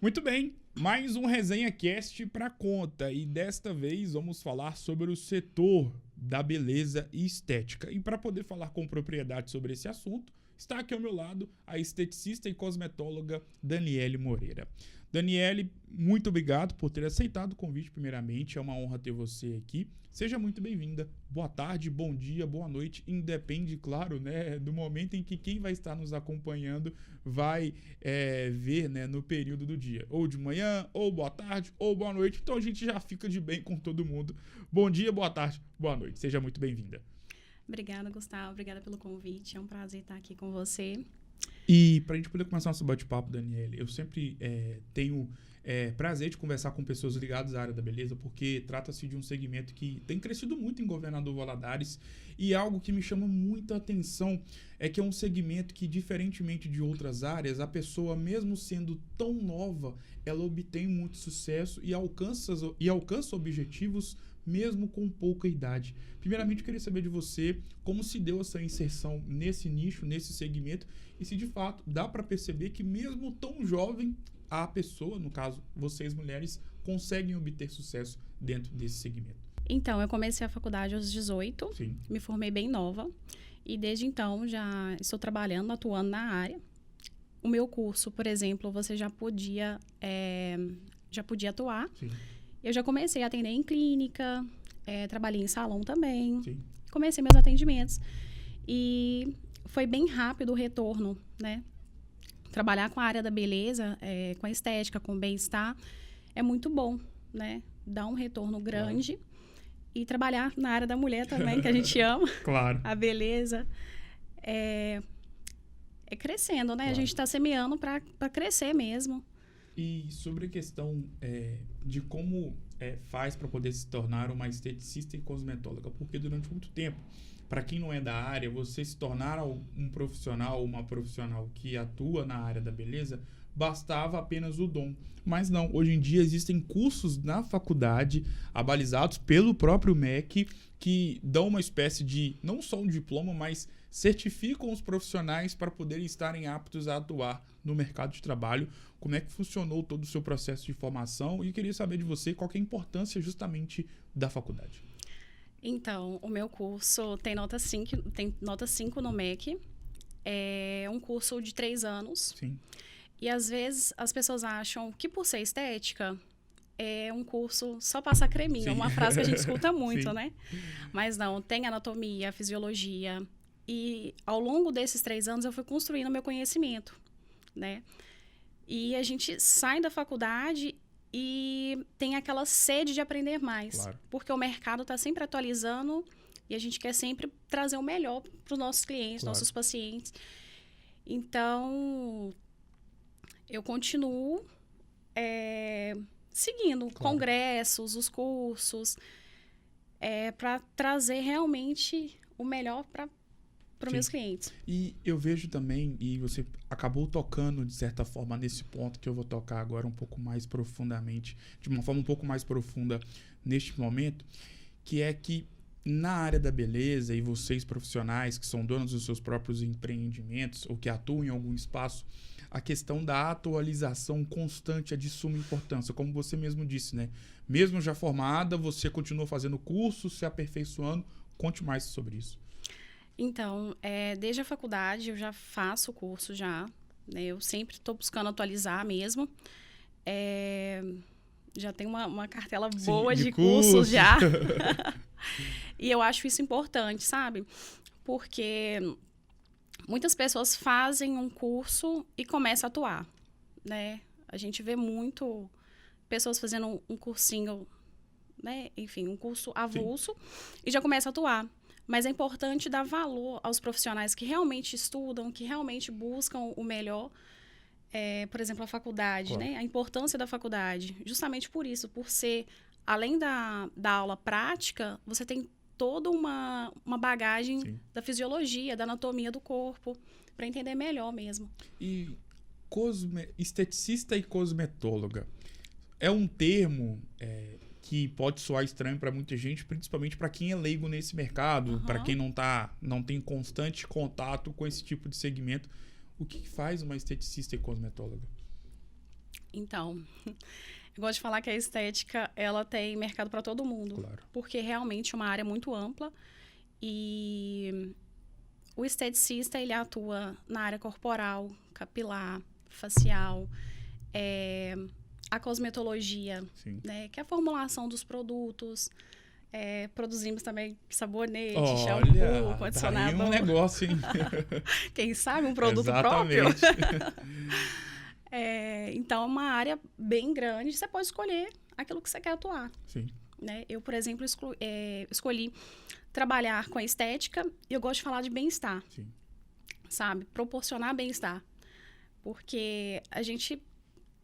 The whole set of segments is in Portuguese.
Muito bem, mais um Resenha Cast para conta e desta vez vamos falar sobre o setor da beleza e estética. E para poder falar com propriedade sobre esse assunto, está aqui ao meu lado a esteticista e cosmetóloga Daniele Moreira. Daniele, muito obrigado por ter aceitado o convite primeiramente, é uma honra ter você aqui. Seja muito bem-vinda. Boa tarde, bom dia, boa noite. Independe, claro, né, do momento em que quem vai estar nos acompanhando vai ver, né, no período do dia. Ou de manhã, ou boa tarde, ou boa noite. Então a gente já fica de bem com todo mundo. Bom dia, boa tarde, boa noite. Seja muito bem-vinda. Obrigada, Gustavo. Obrigada pelo convite. É um prazer estar aqui com você. E para a gente poder começar nosso bate-papo, Daniele, eu sempre tenho prazer de conversar com pessoas ligadas à área da beleza, porque trata-se de um segmento que tem crescido muito em Governador Valadares e algo que me chama muita atenção é que é um segmento que, diferentemente de outras áreas, a pessoa, mesmo sendo tão nova, ela obtém muito sucesso e alcança objetivos mesmo com pouca idade. Primeiramente, eu queria saber de você como se deu essa inserção nesse nicho, nesse segmento, e se de fato dá para perceber que mesmo tão jovem, a pessoa, no caso, vocês mulheres, conseguem obter sucesso dentro desse segmento. Então, eu comecei a faculdade aos 18, Sim. Me formei bem nova, e desde então já estou trabalhando, atuando na área. O meu curso, por exemplo, você já podia atuar. Sim. Eu já comecei a atender em clínica, trabalhei em salão também. Sim. Comecei meus atendimentos. E foi bem rápido o retorno, né? Trabalhar com a área da beleza, com a estética, com o bem-estar, é muito bom, né? Dá um retorno grande. Claro. E trabalhar na área da mulher também, que a gente ama. Claro. A beleza. É crescendo, né? Claro. A gente está semeando para crescer mesmo. E sobre a questão de como faz para poder se tornar uma esteticista e cosmetóloga, porque durante muito tempo, para quem não é da área, você se tornar um profissional, uma profissional que atua na área da beleza, bastava apenas o dom. Mas não, hoje em dia existem cursos na faculdade, abalizados pelo próprio MEC, que dão uma espécie de, não só um diploma, mas certificam os profissionais para poderem estarem aptos a atuar no mercado de trabalho. Como é que funcionou todo o seu processo de formação? E queria saber de você qual que é a importância justamente da faculdade. Então, o meu curso tem nota 5 no MEC. É um curso de 3 anos. Sim. E às vezes as pessoas acham que por ser estética é um curso só passar creminho. É uma frase que a gente escuta muito, Sim. né? Mas não, tem anatomia, fisiologia. E ao longo desses 3 anos eu fui construindo meu conhecimento, né? E a gente sai da faculdade e tem aquela sede de aprender mais. Claro. Porque o mercado está sempre atualizando e a gente quer sempre trazer o melhor para os nossos clientes, Claro. nossos pacientes. Então, eu continuo seguindo Claro. congressos, os cursos, para trazer realmente o melhor para os meus clientes. E eu vejo também, e você acabou tocando, de certa forma, nesse ponto que eu vou tocar agora um pouco mais profundamente, de uma forma um pouco mais profunda neste momento, que é que na área da beleza, e vocês profissionais que são donos dos seus próprios empreendimentos ou que atuam em algum espaço, a questão da atualização constante é de suma importância, como você mesmo disse, né? Mesmo já formada, você continua fazendo cursos, se aperfeiçoando. Conte mais sobre isso. Então, desde a faculdade eu já faço o curso já, né? Eu sempre estou buscando atualizar mesmo. Já tenho uma cartela boa de cursos já. E eu acho isso importante, sabe? Porque muitas pessoas fazem um curso e começam a atuar, né? A gente vê muito pessoas fazendo um cursinho, né? Enfim, um curso avulso. Sim. E já começa a atuar. Mas é importante dar valor aos profissionais que realmente estudam, que realmente buscam o melhor. Por exemplo, a faculdade, claro. Né? A importância da faculdade. Justamente por isso, por ser, além da aula prática, você tem toda uma bagagem Sim. da fisiologia, da anatomia do corpo, para entender melhor mesmo. E esteticista e cosmetóloga é um termo que pode soar estranho para muita gente, principalmente para quem é leigo nesse mercado, para quem não tem constante contato com esse tipo de segmento. O que faz uma esteticista e cosmetóloga? Então, eu gosto de falar que a estética, ela tem mercado para todo mundo. Claro. Porque realmente é uma área muito ampla e o esteticista, ele atua na área corporal, capilar, facial, a cosmetologia, né, que é a formulação dos produtos. Produzimos também sabonete, shampoo, condicionador. Tá aí um negócio, hein? Quem sabe um produto Exatamente. próprio. Então, é uma área bem grande. Você pode escolher aquilo que você quer atuar. Sim. Né? Eu, por exemplo, escolhi trabalhar com a estética e eu gosto de falar de bem-estar. Sim. Sabe? Proporcionar bem-estar. Porque a gente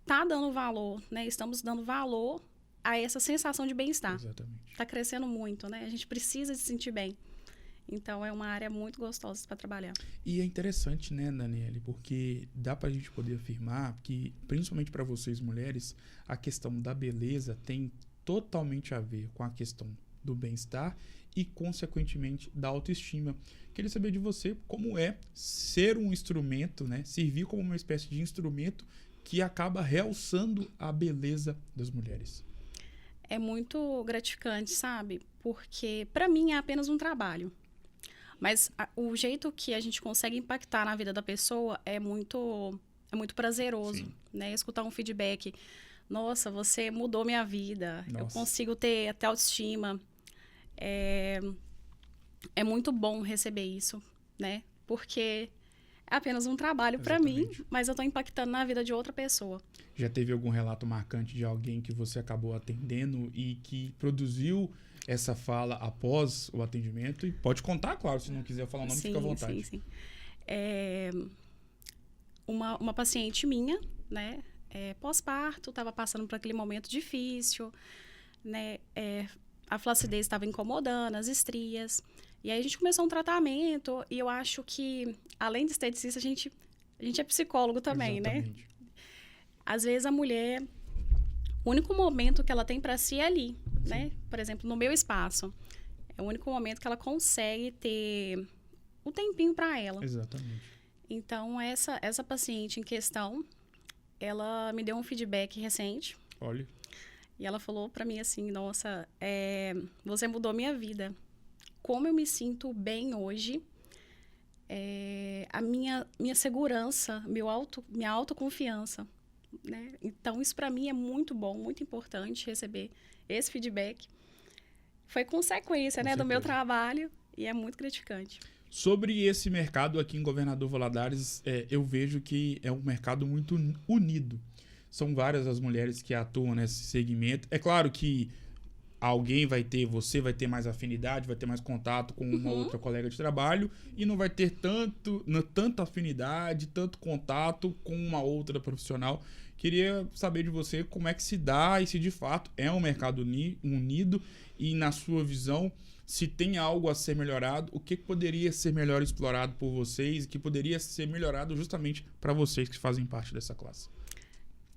tá dando valor, né? Estamos dando valor a essa sensação de bem-estar. Exatamente. Está crescendo muito, né? A gente precisa se sentir bem. Então, é uma área muito gostosa para trabalhar. E é interessante, né, Daniele? Porque dá pra gente poder afirmar que, principalmente para vocês mulheres, a questão da beleza tem totalmente a ver com a questão do bem-estar e, consequentemente, da autoestima. Queria saber de você como é ser um instrumento, né? Servir como uma espécie de instrumento que acaba realçando a beleza das mulheres. É muito gratificante, sabe? Porque, para mim, é apenas um trabalho. Mas o jeito que a gente consegue impactar na vida da pessoa é muito prazeroso, né? Escutar um feedback. Nossa, você mudou minha vida. Nossa. Eu consigo ter até autoestima. É muito bom receber isso, né? Porque é apenas um trabalho para mim, mas eu estou impactando na vida de outra pessoa. Já teve algum relato marcante de alguém que você acabou atendendo e que produziu essa fala após o atendimento? E pode contar, claro, se não quiser falar o nome, fica à vontade. Sim. Uma paciente minha, né, pós-parto, estava passando por aquele momento difícil, né, a flacidez estava incomodando, as estrias. E aí a gente começou um tratamento e eu acho que, além de esteticista, a gente é psicólogo também, Exatamente. né? Às vezes a mulher, o único momento que ela tem para si é ali, né? Por exemplo, no meu espaço. É o único momento que ela consegue ter um tempinho para ela. Exatamente. Então, essa paciente em questão, ela me deu um feedback recente. Olha. E ela falou para mim assim, nossa, você mudou minha vida. Como eu me sinto bem hoje, a minha segurança, minha autoconfiança, né? Então, isso para mim é muito bom, muito importante receber esse feedback. Foi consequência, né, do meu trabalho e é muito gratificante. Sobre esse mercado aqui em Governador Valadares, eu vejo que é um mercado muito unido. São várias as mulheres que atuam nesse segmento. É claro que você vai ter mais afinidade, vai ter mais contato com uma outra colega de trabalho e não vai ter tanta afinidade, tanto contato com uma outra profissional. Queria saber de você como é que se dá e se de fato é um mercado unido e, na sua visão, se tem algo a ser melhorado, o que poderia ser melhor explorado por vocês e que poderia ser melhorado justamente para vocês que fazem parte dessa classe.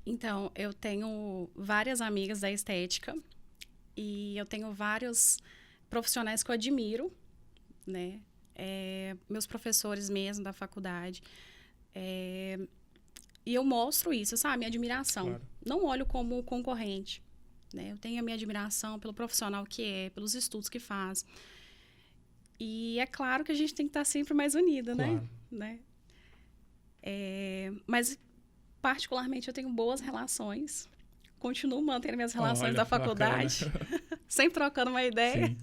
Então, eu tenho várias amigas da estética e eu tenho vários profissionais que eu admiro, né? Meus professores mesmo da faculdade. E eu mostro isso, sabe? Minha admiração. Claro. Não olho como concorrente, né? Eu tenho a minha admiração pelo profissional que pelos estudos que faz. E é claro que a gente tem que estar sempre mais unido, claro. né? Mas, particularmente, eu tenho boas relações. Continuo mantendo minhas relações da faculdade. Sempre trocando uma ideia. Sim.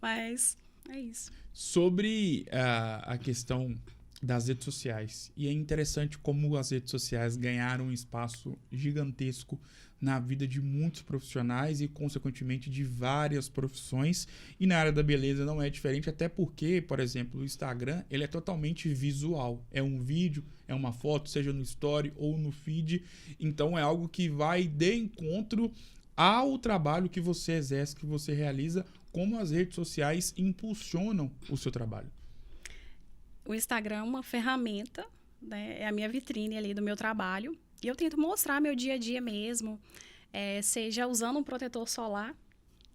Mas é isso. Sobre a questão das redes sociais. E é interessante como as redes sociais ganharam um espaço gigantesco na vida de muitos profissionais e, consequentemente, de várias profissões. E na área da beleza não é diferente, até porque, por exemplo, o Instagram, ele é totalmente visual. É um vídeo, é uma foto, seja no story ou no feed. Então, é algo que vai de encontro ao trabalho que você exerce, que você realiza, como as redes sociais impulsionam o seu trabalho. O Instagram é uma ferramenta, né? É a minha vitrine ali do meu trabalho. E eu tento mostrar meu dia a dia mesmo, seja usando um protetor solar,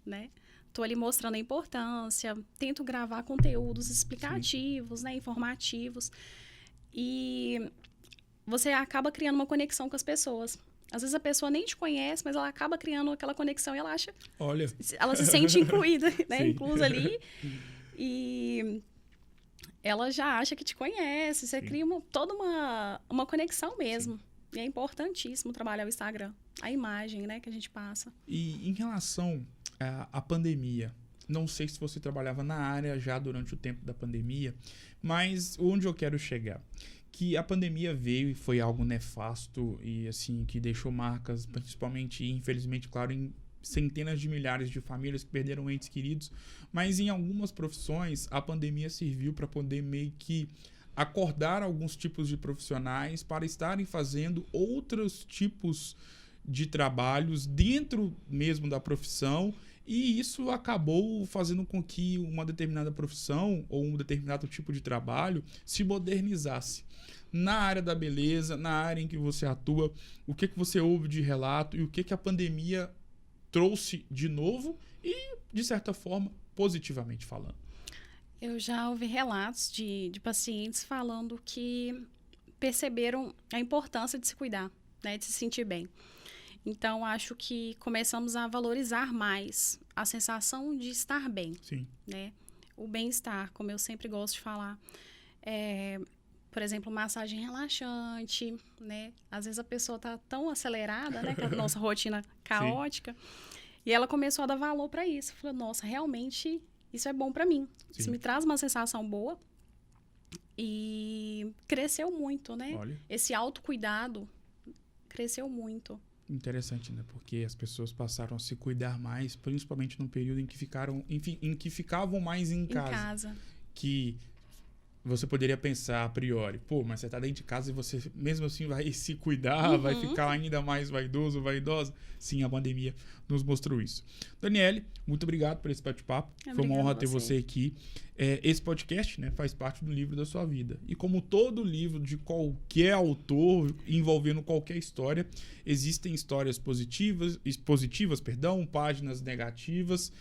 né? Tô ali mostrando a importância, tento gravar conteúdos explicativos, né? Informativos. E você acaba criando uma conexão com as pessoas. Às vezes a pessoa nem te conhece, mas ela acaba criando aquela conexão e ela acha... Olha. Ela se sente incluída, né? Sim. Inclusa ali. E ela já acha que te conhece. Você cria toda uma conexão mesmo. Sim. E é importantíssimo trabalhar o Instagram. A imagem, né, que a gente passa. E em relação à pandemia, não sei se você trabalhava na área já durante o tempo da pandemia, mas onde eu quero chegar? Que a pandemia veio e foi algo nefasto e, assim, que deixou marcas, principalmente, infelizmente, claro, em centenas de milhares de famílias que perderam entes queridos, mas em algumas profissões a pandemia serviu para poder meio que acordar alguns tipos de profissionais para estarem fazendo outros tipos de trabalhos dentro mesmo da profissão, e isso acabou fazendo com que uma determinada profissão ou um determinado tipo de trabalho se modernizasse. Na área da beleza, na área em que você atua, o que você ouve de relato e o que a pandemia trouxe de novo e, de certa forma, positivamente falando? Eu já ouvi relatos de pacientes falando que perceberam a importância de se cuidar, né, de se sentir bem. Então, acho que começamos a valorizar mais a sensação de estar bem. Sim. Né? O bem-estar, como eu sempre gosto de falar. Por exemplo, massagem relaxante, né? Às vezes a pessoa está tão acelerada, né? Com a nossa rotina caótica. Sim. E ela começou a dar valor para isso. Falou, nossa, realmente isso é bom para mim. Sim. Isso me traz uma sensação boa. E cresceu muito, né? Olha. Esse autocuidado cresceu muito. Interessante, né? Porque as pessoas passaram a se cuidar mais, principalmente no período em que ficavam mais em casa. Que você poderia pensar a priori, pô, mas você tá dentro de casa e você mesmo assim vai se cuidar, vai ficar ainda mais vaidoso, vaidosa. Sim, a pandemia nos mostrou isso. Daniele, muito obrigado por esse bate-papo. Foi uma honra ter você aqui. Esse podcast, né, faz parte do livro da sua vida. E como todo livro de qualquer autor envolvendo qualquer história, existem histórias positivas, páginas negativas.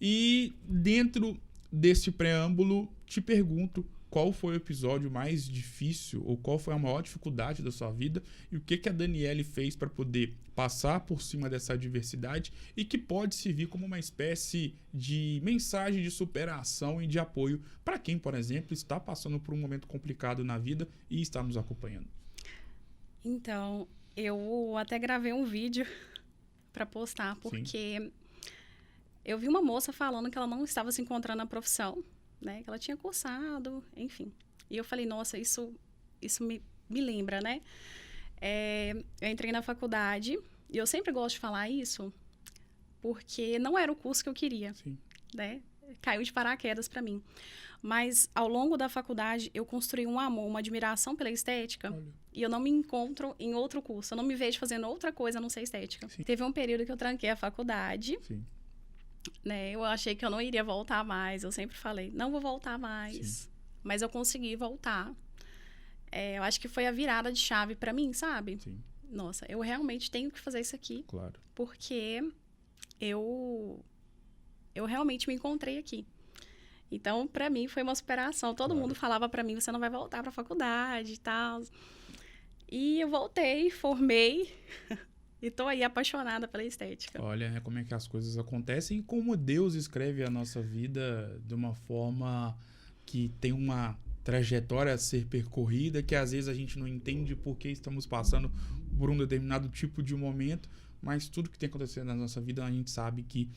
E dentro desse preâmbulo, te pergunto, qual foi o episódio mais difícil ou qual foi a maior dificuldade da sua vida e o que a Daniele fez para poder passar por cima dessa adversidade e que pode servir como uma espécie de mensagem de superação e de apoio para quem, por exemplo, está passando por um momento complicado na vida e está nos acompanhando. Então, eu até gravei um vídeo para postar, porque Sim. eu vi uma moça falando que ela não estava se encontrando na profissão, né? Que ela tinha cursado, enfim. E eu falei, nossa, isso me lembra, né? Eu entrei na faculdade e eu sempre gosto de falar isso porque não era o curso que eu queria, Sim. né? Caiu de paraquedas para mim. Mas ao longo da faculdade eu construí um amor, uma admiração pela estética. Olha. E eu não me encontro em outro curso. Eu não me vejo fazendo outra coisa a não ser estética. Sim. Teve um período que eu tranquei a faculdade. Sim. Né? Eu achei que eu não iria voltar mais. Eu sempre falei, não vou voltar mais. Sim. Mas eu consegui voltar. Eu acho que foi a virada de chave para mim, sabe? Sim. Nossa, eu realmente tenho que fazer isso aqui. Claro. Porque eu realmente me encontrei aqui. Então, para mim, foi uma superação. Todo mundo falava para mim, você não vai voltar para a faculdade e tal. E eu voltei, formei... E tô aí apaixonada pela estética. Olha, né, como é que as coisas acontecem e como Deus escreve a nossa vida de uma forma que tem uma trajetória a ser percorrida, que às vezes a gente não entende por que estamos passando por um determinado tipo de momento, mas tudo que tem acontecido na nossa vida a gente sabe que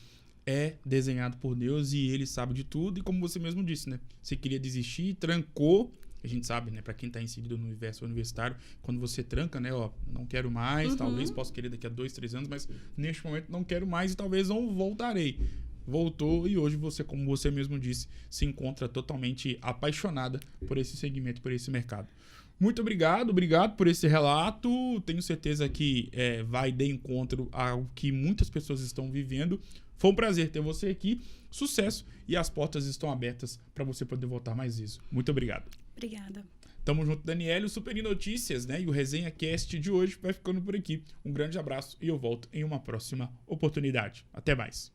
é desenhado por Deus e Ele sabe de tudo. E como você mesmo disse, né? Você queria desistir, trancou. A gente sabe, né, para quem está inserido no universo universitário, quando você tranca, né, ó, não quero mais, talvez possa querer daqui a 2, 3 anos, mas neste momento não quero mais e talvez não voltarei. Voltou e hoje você, como você mesmo disse, se encontra totalmente apaixonada por esse segmento, por esse mercado. Muito obrigado por esse relato. Tenho certeza que vai de encontro ao que muitas pessoas estão vivendo. Foi um prazer ter você aqui. Sucesso e as portas estão abertas para você poder voltar mais vezes. Muito obrigado. Obrigada. Tamo junto, Daniele. O Super Notícias, né? E o Resenha Cast de hoje vai ficando por aqui. Um grande abraço e eu volto em uma próxima oportunidade. Até mais.